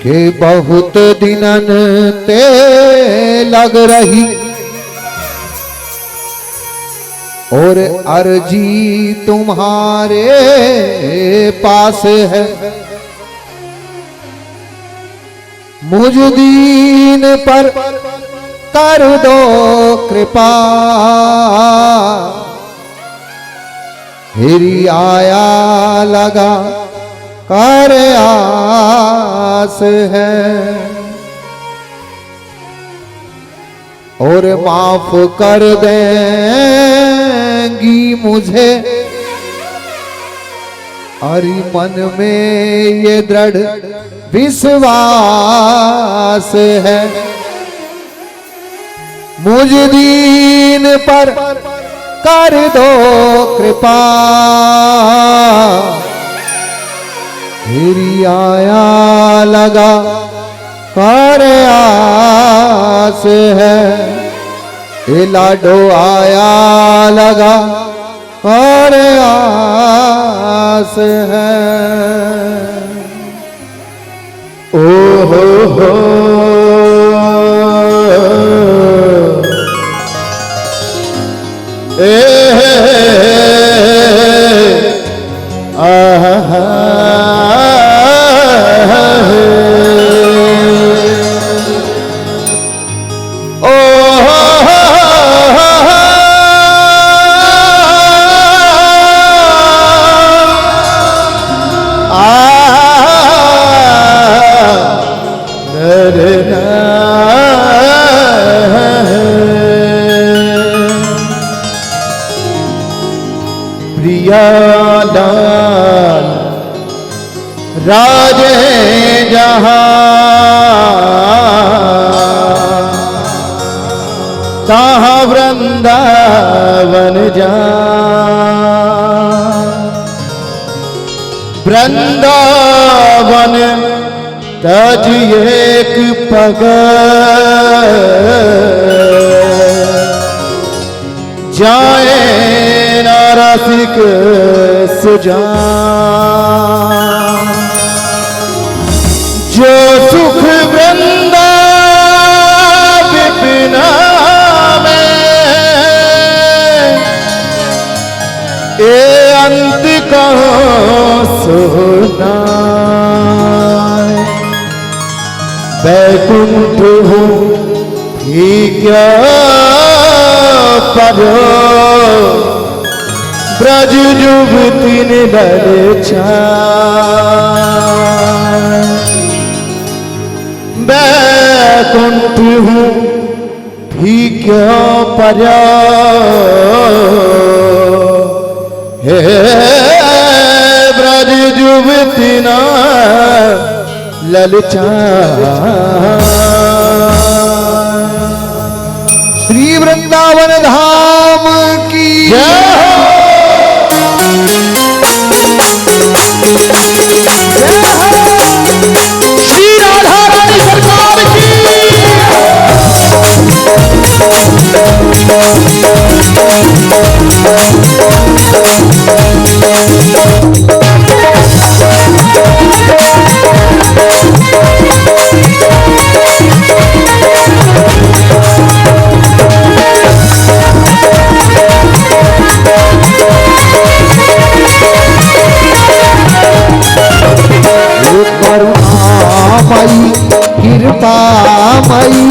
कि बहुत दिनन ते लग रही और अर्जी तुम्हारे पास है। मुझ दीन पर कर दो कृपा, हिरी आया लगा कर आस है। और माफ कर देंगी मुझे, अरे मन में ये दृढ़ विश्वास है। मुझ दीन पर कर दो कृपा, हिरी आया लगा कर आस है। ए लाडो आया लगा कर आस है। ओ हो ए आहा प्रियालाल राजे जहां तहाँ वृंदावन जा। वृंदावन तज एक पग जाए रसिक सुजान। जो सुख वृंदा विपिना में ए अंत कहो सुनाए। बैकुंठ हूँ ही क्या परो, ब्रज जुबती ललचाए। बैकुंठ हूँ भी क्यों परो, हे ब्रज जुबती न ललचाए। श्री वृंदावन धाम की श्री राधा रानी सरकार की। करुणामयी कृपामयी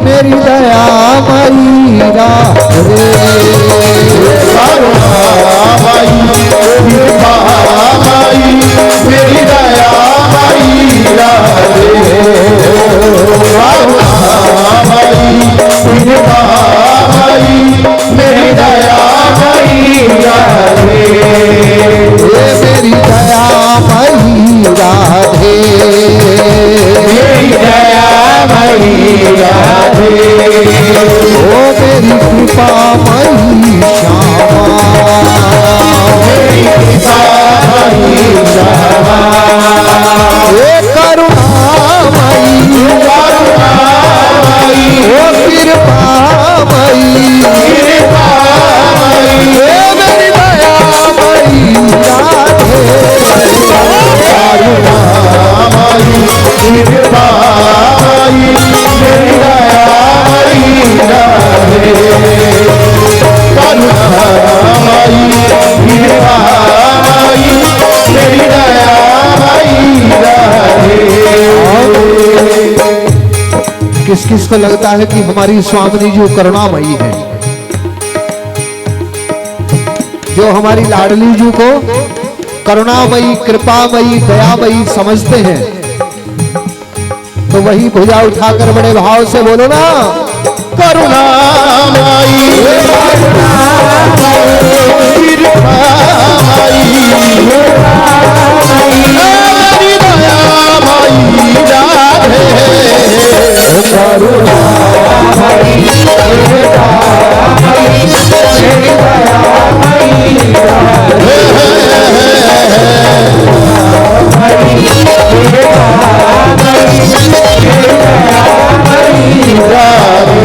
मेरी दयामयी राधे। करुणामयी कृपामयी मेरी दयामयी राधे। करुणामयी कृपामयी मेरी दयामयी राधे। मेरी दयामयी राधे, मेरी दयामयी राधे। ओ मेरी कृपामयी श्यामा, मेरी कृपामयी श्यामा। हे करुणामयी करुणामयी, ओ कृपामयी कृपामयी। हे मेरी दयामयी राधे। करुणामयी कृपा माई मेरी दया माई राधे करुणा माई कृपा माई मेरी दया माई राधे। किस किस को लगता है कि हमारी स्वामिनी जो करुणामयी है, जो हमारी लाडली जी को करुणामयी कृपामयी दयामयी समझते हैं, तो वही भुजा उठाकर बड़े भाव से बोलो ना, करुणामयी कृपामयी मेरी दयामयी राधे करुणामयी कृपामयी मेरी दयामयी राधे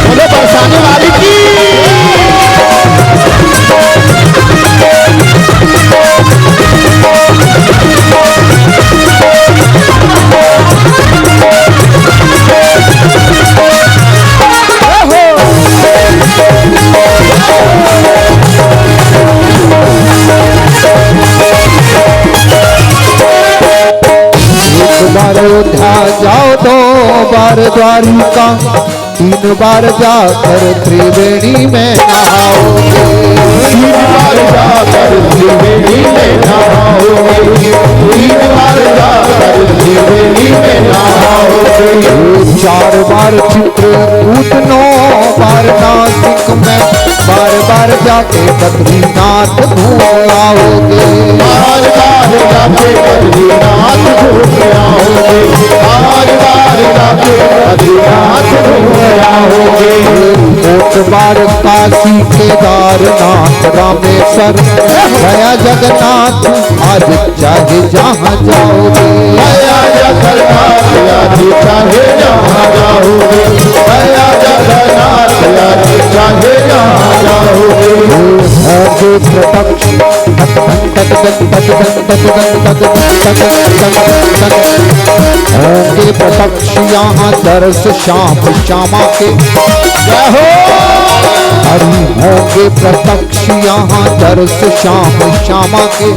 बोले बरसाने वाली की अयोध्या जाओ, दो बार द्वारिका, तीन बार जाकर त्रिवेणी में नहाओगे, तीन बार जाकर त्रिवेणी में नहाओगे, तीन बार जाकर त्रिवेणी में नहाओगे, चार बार चित्रकूट, 9 बार नासिक में, बार जाके बद्रीनाथ घूम आओगे, बार जाके बद्रीनाथ घूम आओगे, बार जाके बद्रीनाथ घूम आओगे, 8 बार काशी केदारनाथ रामेश्वर गया जगन्नाथ, आज चाहे जहाँ जाओगे, गया जगन्नाथ आज चाहे जहाँ जाओगे, गया जगन्नाथ आज चाहे जहाँ जाओगे, होंगे प्रत्यक्ष होंगे प्रत्यक्ष यहाँ दर्श श्याम श्यामा के, हो हरि होंगे प्रत्यक्ष यहाँ दर्श श्याम श्यामा के,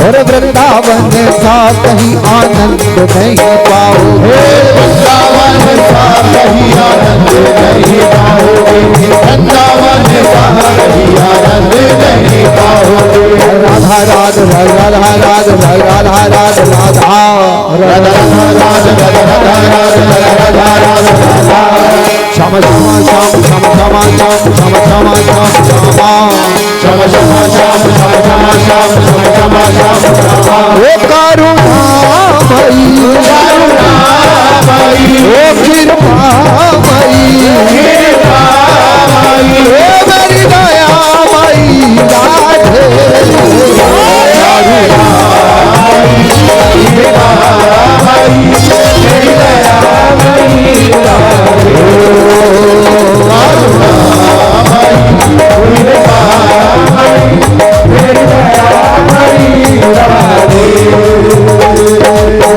और वृंदावन सा कहीं आनंद नहीं पाओगे, वृंदावन सा कहीं आनंद नहीं पाओगे, वृंदावन सा कहीं आनंद नहीं पाओगे, राधा राधा राधा राधा राधा राधा राधा श्याम श्याम श्याम श्याम श्याम श्याम श्याम श्याम श्याम ओ करुणामयी ओ कृपामयी ओ मेरी दयामयी राधे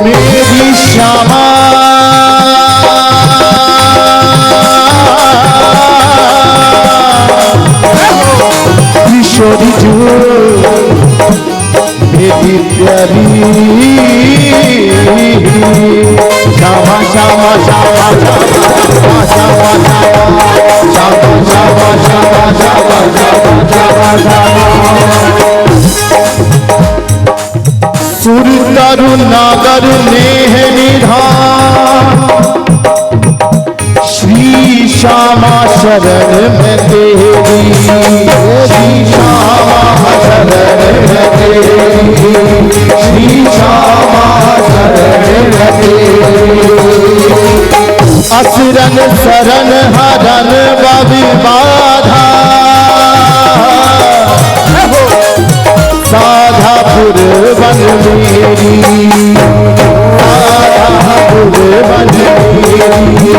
मेरी श्यामा किशोरी जो मेरी प्यारी श्यामा श्यामा श्यामा श्यामा श्यामा श्यामा श्यामा श्यामा श्यामा सुर तरु नागर नेह निधान श्री श्यामा शरण में तेरी, श्री श्यामा शरण में तेरी, श्री श्यामा शरण में तेरी, असुरन शरण हरन बवि बाधा, साधापुर बन मेरी, साधापुर बन मेरी,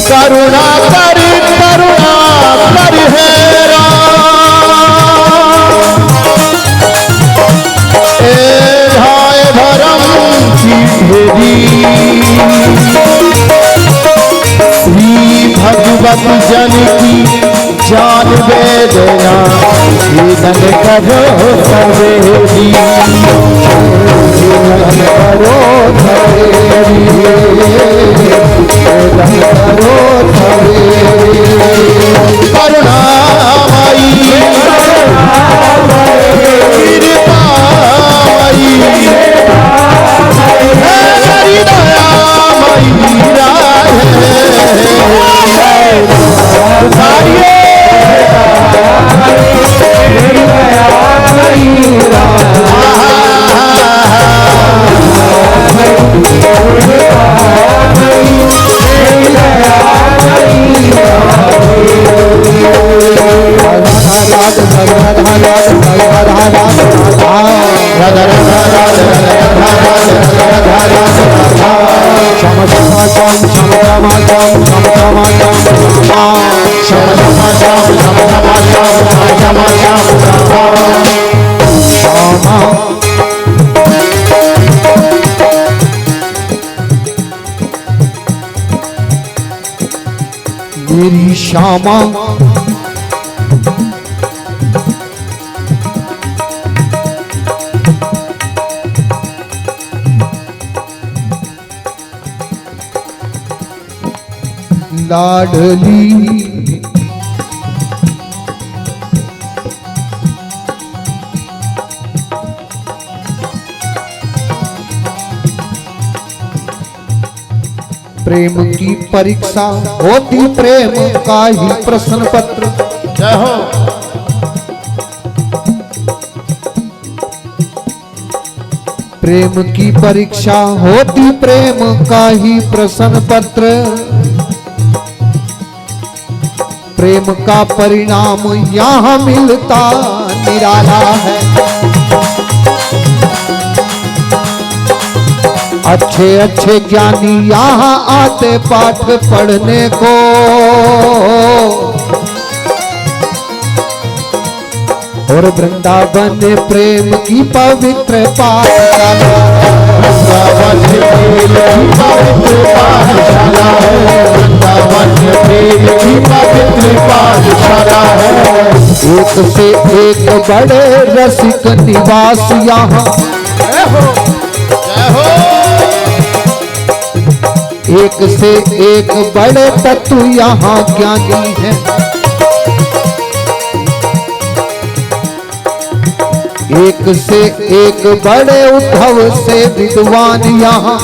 करुणा कर करुणा कर जन की जान वेदना वेदन करो सवेरी वेदन करो सवेरी वेदन करो सवेरी करुणामयी कृपामयी हरि दयामयी मेरी श्यामा लाडली प्रेम की परीक्षा होती प्रेम का ही प्रश्न पत्र। जय हो। प्रेम की परीक्षा होती प्रेम का ही प्रश्न पत्र। प्रेम का परिणाम यहाँ मिलता निराला है। अच्छे अच्छे ज्ञानी यहाँ आते पाठ पढ़ने को। और वृंदावन प्रेम की पवित्र पाठशाला है। वृंदावन प्रेम की पवित्र पाठशाला है। वृंदावन प्रेम की पवित्र पाठशाला है। एक से एक बड़े रसिक निवास यहाँ। एक से एक बड़े तत्व यहाँ ज्ञानी हैं। एक से एक बड़े उद्धव से विद्वान यहाँ।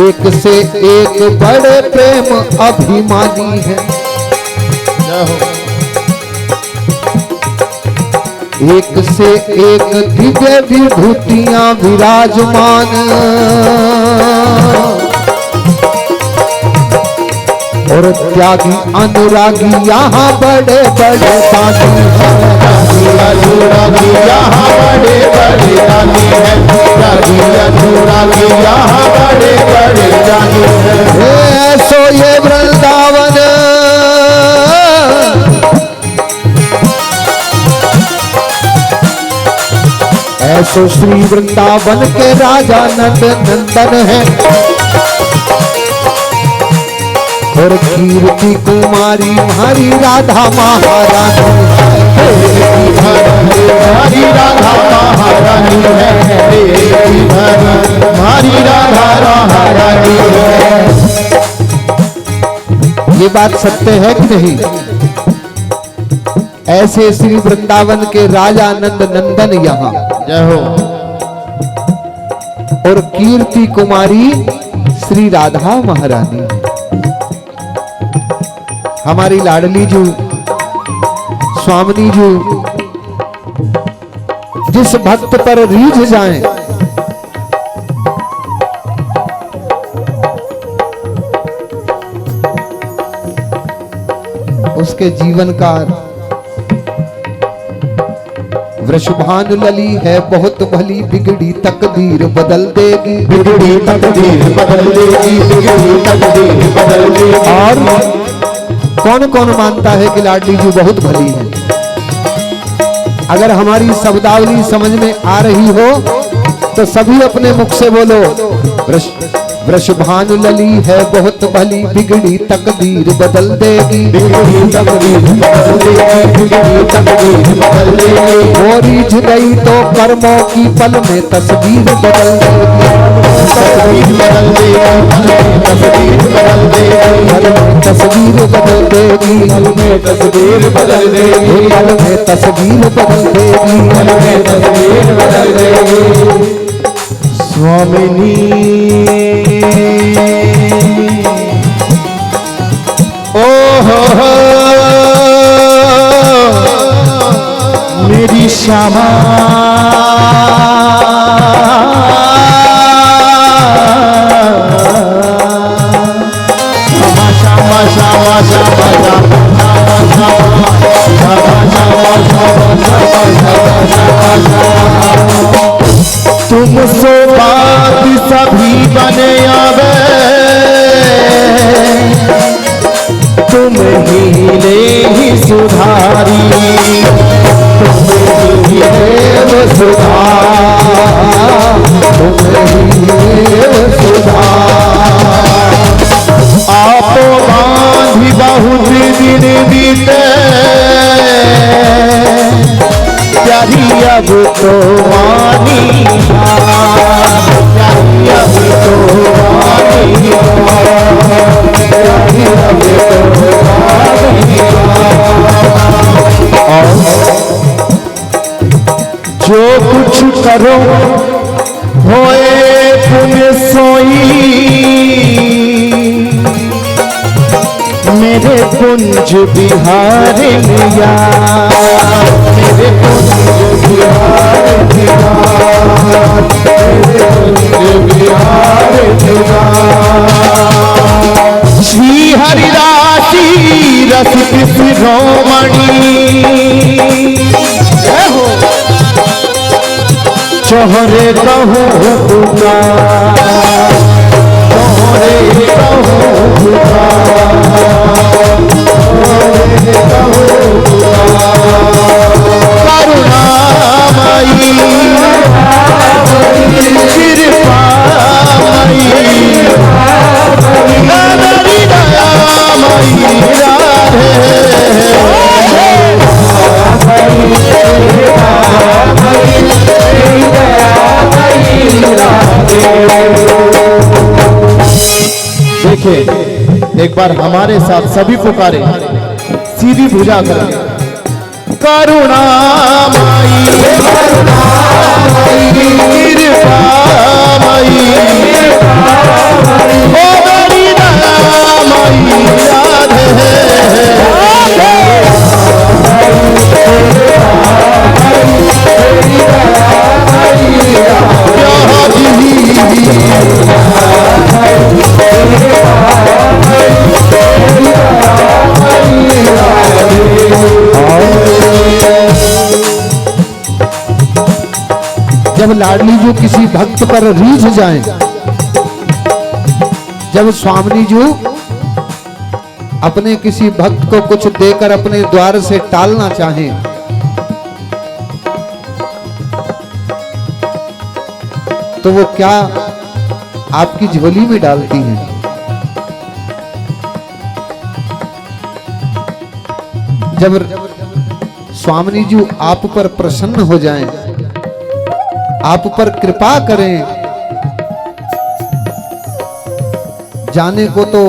एक से एक बड़े प्रेम अभिमानी हैं। एक से एक दिव्य विभूतियां विराजमान। और त्यागी अनुरागी यहाँ बड़े बड़े दानी हैं। अनुरागी यहाँ बड़े बड़े दानी हैं। त्यागी अनुरागी यहाँ बड़े बड़े दानी हैं। ऐसो ये वृंदावन ऐसो श्री वृंदावन के राजा नंद नंदन है। और कीर्ति कुमारी हमारी राधा महारानी हमारी राधा महारानी है। हमारी राधा महारानी है। ये बात सत्य है कि नहीं? ऐसे श्री वृंदावन के राजा नंद नंदन यहाँ। जय हो। और कीर्ति कुमारी श्री राधा महारानी। हमारी लाडली जू स्वामिनी जू जिस भक्त पर रीझ जाएं उसके जीवन का वृषभान लली है बहुत भली। बिगड़ी तकदीर बदल देगी। बिगड़ी तकदीर बदल देगी। बिगड़ी तकदीर बदल देगी। और कौन कौन मानता है कि लाडली जी बहुत भली है? अगर हमारी शब्दावली समझ में आ रही हो तो सभी अपने मुख से बोलो वृषभानु लली है बहुत भली, बिगड़ी तकदीर बदल देगी। बिगड़ी तकदीर बदल देगी, बिगड़ी तकदीर बदल देगी। वो रीझ गई तो कर्मों की पल में तस्वीर बदल देगी। तकदीर बदल देगी, तकदीर बदल देगी। पल में तस्वीर बदल देगी, पल में तस्वीर बदल देगी, पल में तस्वीर बदल देगी, पल में तस्वीर बदल देगी। स्वामिनी ओहो मेरी श्यामा श्यामा श्यामा श्यामा तुम सो बात सभी बने आवे, तुम ही ले ही सुधारी, तुम ही ले सुधार, तुम ही ले सुधार। आप बांधी बहुत दिन बीते, प्यारी अब तो मानी, प्यारी अब तो मानी, प्यारी अब तो मानी। और जो कुछ करो होए पुण्य सोई, मेरे कुंज बिहार लिया, मेरे कुंज बिहार लिया, मेरे कुंज बिहार लिया। श्री हरिदासी रस शिरोमणि, चोहरे कहूँ पुकार, चोहरे कहूँ पुकार, चोहरे कहूँ पुकार। करुणामयी कृपामयी नरहरि दयामयी राधे, देखिए एक बार हमारे साथ सभी पुकारे, सीधी भुजा करें। करुणामयी कृपामयी ओ मेरी दयामयी राधे, जब लाडली जी किसी भक्त पर रीझ जाएं, जब स्वामिनी जी अपने किसी भक्त को कुछ देकर अपने द्वार से टालना चाहें, तो वो क्या आपकी झोली में डालती हैं? जब स्वामिनी जी आप पर प्रसन्न हो जाएं, आप पर कृपा करें, जाने को तो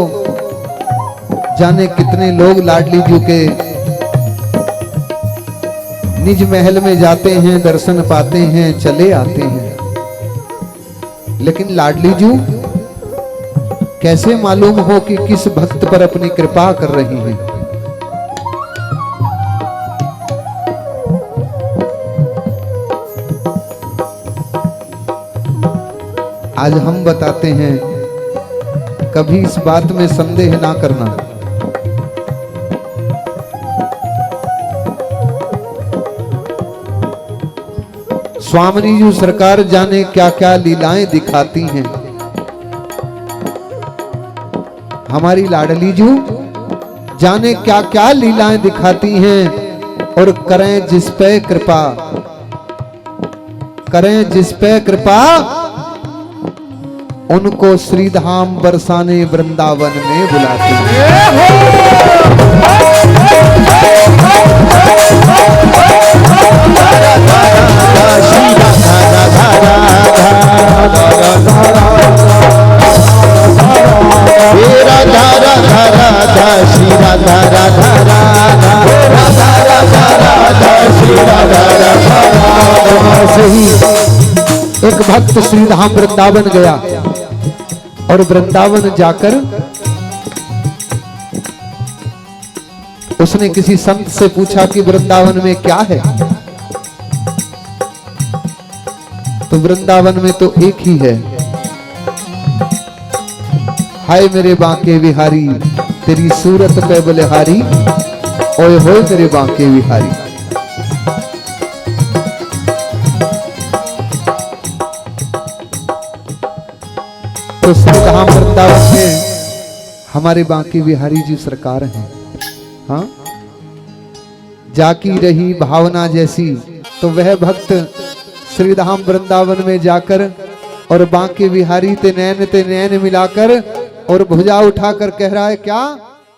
जाने कितने लोग लाडली जी के निज महल में जाते हैं, दर्शन पाते हैं, चले आते हैं, लेकिन लाडली जी कैसे मालूम हो कि किस भक्त पर अपनी कृपा कर रही हैं? आज हम बताते हैं, कभी इस बात में संदेह ना करना। स्वामिनी जी सरकार जाने क्या क्या लीलाएं दिखाती हैं। हमारी लाडली जी जाने क्या क्या लीलाएं दिखाती हैं, और करें जिस पे कृपा, करें जिस पे कृपा, उनको श्रीधाम बरसाने वृंदावन में बुलाते हैं। ऐसे ही एक भक्त श्रीधाम वृंदावन गया और वृंदावन जाकर उसने किसी संत से पूछा कि वृंदावन में क्या है। तो वृंदावन में तो एक ही है, हाय मेरे बांके बिहारी तेरी सूरत पे बलिहारी, ओए होए मेरे बांके बिहारी। तो श्रीधाम वृंदावन में हमारे बांके बिहारी जी सरकार हैं। हाँ, जाकी रही भावना जैसी, तो वह भक्त श्रीधाम वृंदावन में जाकर और बांके बिहारी ते नैन मिलाकर और भुजा उठाकर कह रहा है क्या